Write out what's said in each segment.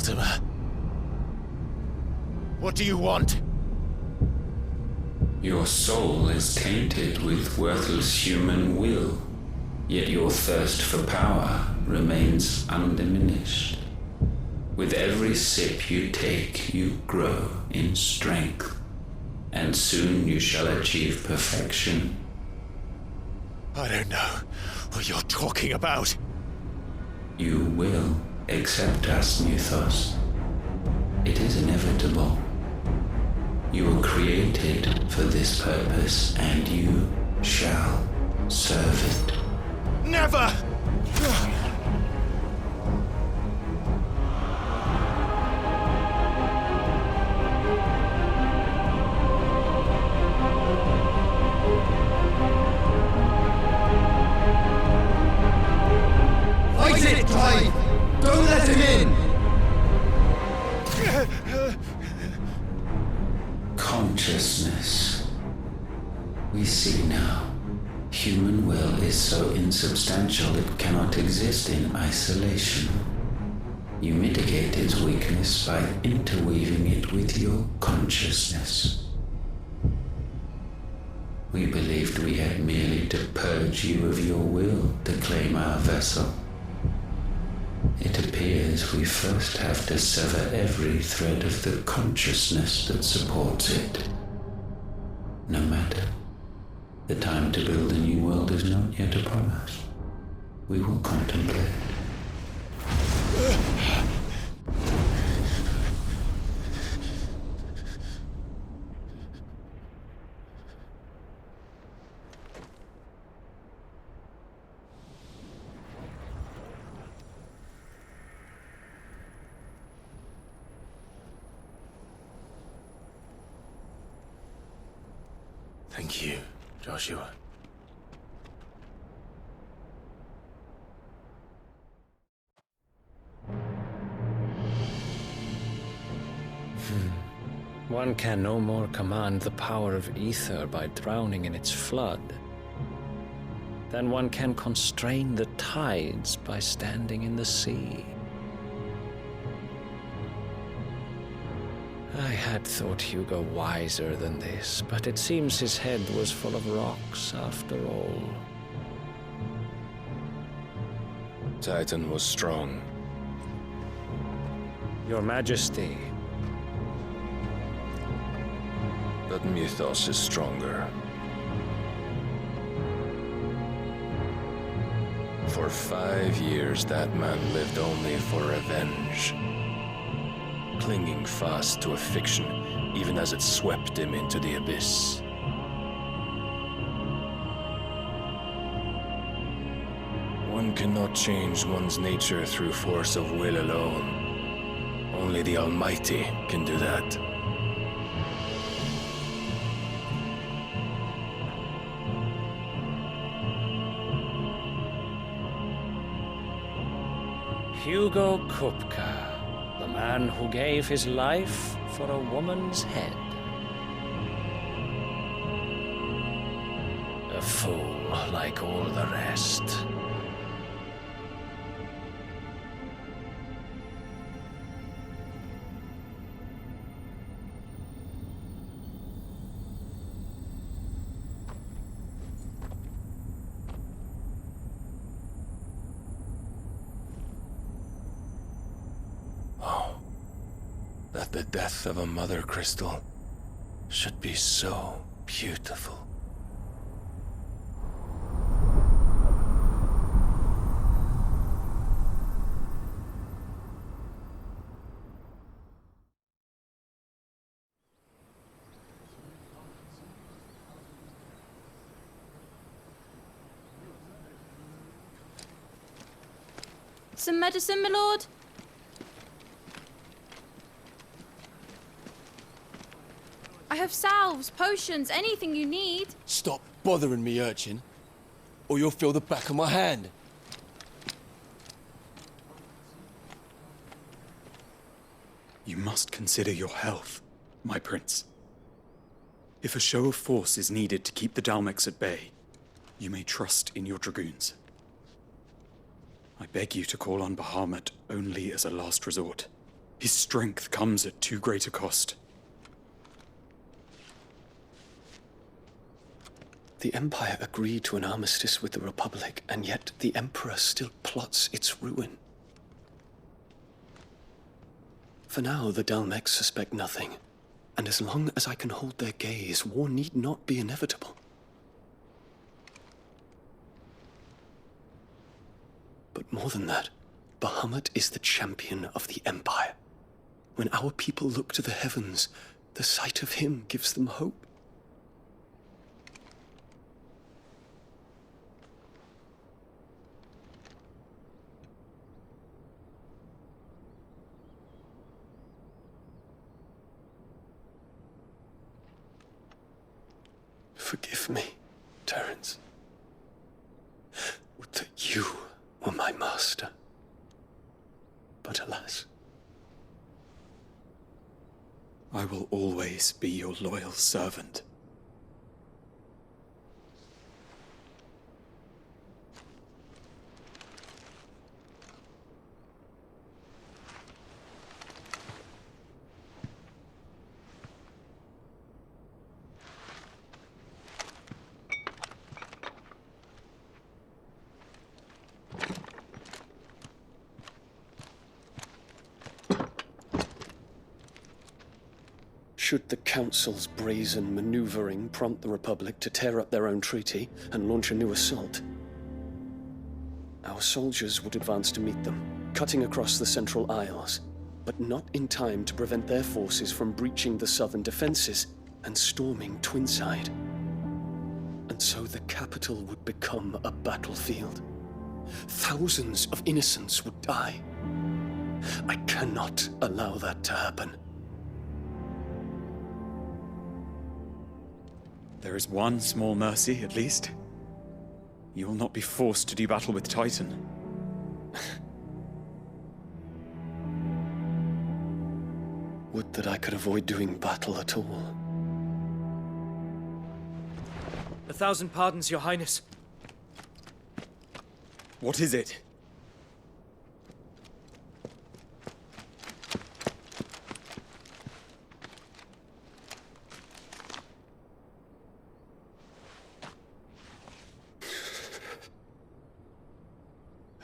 Ultima. What do you want? Your soul is tainted with worthless human will, yet your thirst for power remains undiminished. With every sip you take, you grow in strength, and soon you shall achieve perfection. I don't know what you're talking about. You will accept us, Mythos. It is inevitable. You were created for this purpose, and you shall serve it. Never! Fight it, Clive! Don't let him in! Consciousness. We see now. Human will is so insubstantial it cannot exist in isolation. You mitigate its weakness by interweaving it with your consciousness. We believed we had merely to purge you of your will to claim our vessel. It appears we first have to sever every thread of the consciousness that supports it. No matter. The time to build a new world is not yet upon us. We will contemplate. Thank you, Joshua. One can no more command the power of ether by drowning in its flood than one can constrain the tides by standing in the sea. I had thought Hugo wiser than this, but it seems his head was full of rocks after all. Titan was strong. Your Majesty. But Mythos is stronger. For 5 years, that man lived only for revenge. Clinging fast to a fiction, even as it swept him into the abyss. One cannot change one's nature through force of will alone. Only the Almighty can do that. Hugo Kupka. The man who gave his life for a woman's head. A fool like all the rest. That the death of a mother crystal should be so beautiful. Some medicine, my lord? I have salves, potions, anything you need. Stop bothering me, urchin, or you'll feel the back of my hand. You must consider your health, my prince. If a show of force is needed to keep the Dalmex at bay, you may trust in your dragoons. I beg you to call on Bahamut only as a last resort. His strength comes at too great a cost. The Empire agreed to an armistice with the Republic, and yet the Emperor still plots its ruin. For now, the Dalmex suspect nothing, and as long as I can hold their gaze, war need not be inevitable. But more than that, Bahamut is the champion of the Empire. When our people look to the heavens, the sight of him gives them hope. Forgive me, Terence. Would that you were my master. But alas. I will always be your loyal servant. Should the Council's brazen maneuvering prompt the Republic to tear up their own treaty and launch a new assault, our soldiers would advance to meet them, cutting across the Central Isles, but not in time to prevent their forces from breaching the southern defenses and storming Twinside. And so the capital would become a battlefield. Thousands of innocents would die. I cannot allow that to happen. There is one small mercy, at least. You will not be forced to do battle with Titan. Would that I could avoid doing battle at all. 1,000 pardons, Your Highness. What is it?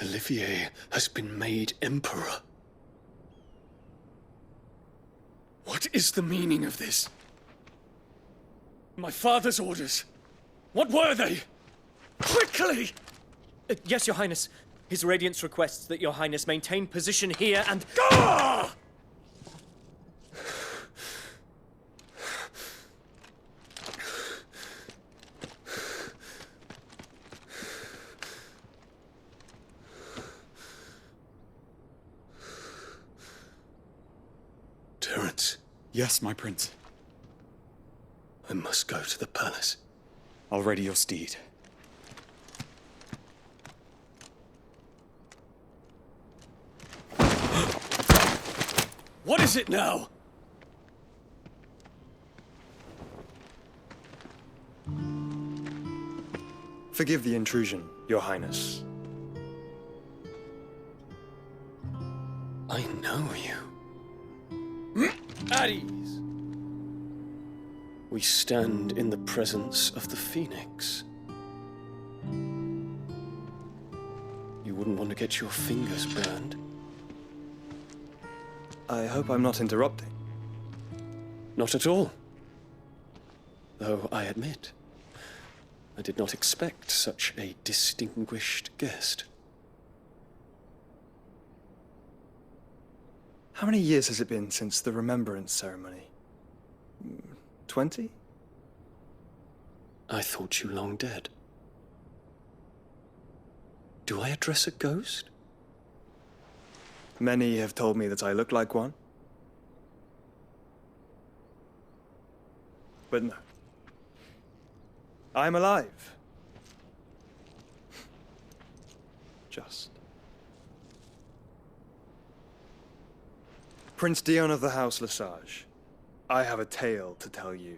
Olivier has been made Emperor. What is the meaning of this? My father's orders. What were they? Quickly! Yes, Your Highness. His Radiance requests that Your Highness maintain position here and... Ah! Terence, Yes, my prince. I must go to the palace. I'll ready your steed. What is it now? Forgive the intrusion, Your Highness. I know you. At ease. We stand in the presence of the Phoenix. You wouldn't want to get your fingers burned. I hope I'm not interrupting. Not at all. Though I admit, I did not expect such a distinguished guest. How many years has it been since the Remembrance ceremony? 20? I thought you long dead. Do I address a ghost? Many have told me that I look like one. But no. I'm alive. Just. Prince Dion of the House Lesage, I have a tale to tell you.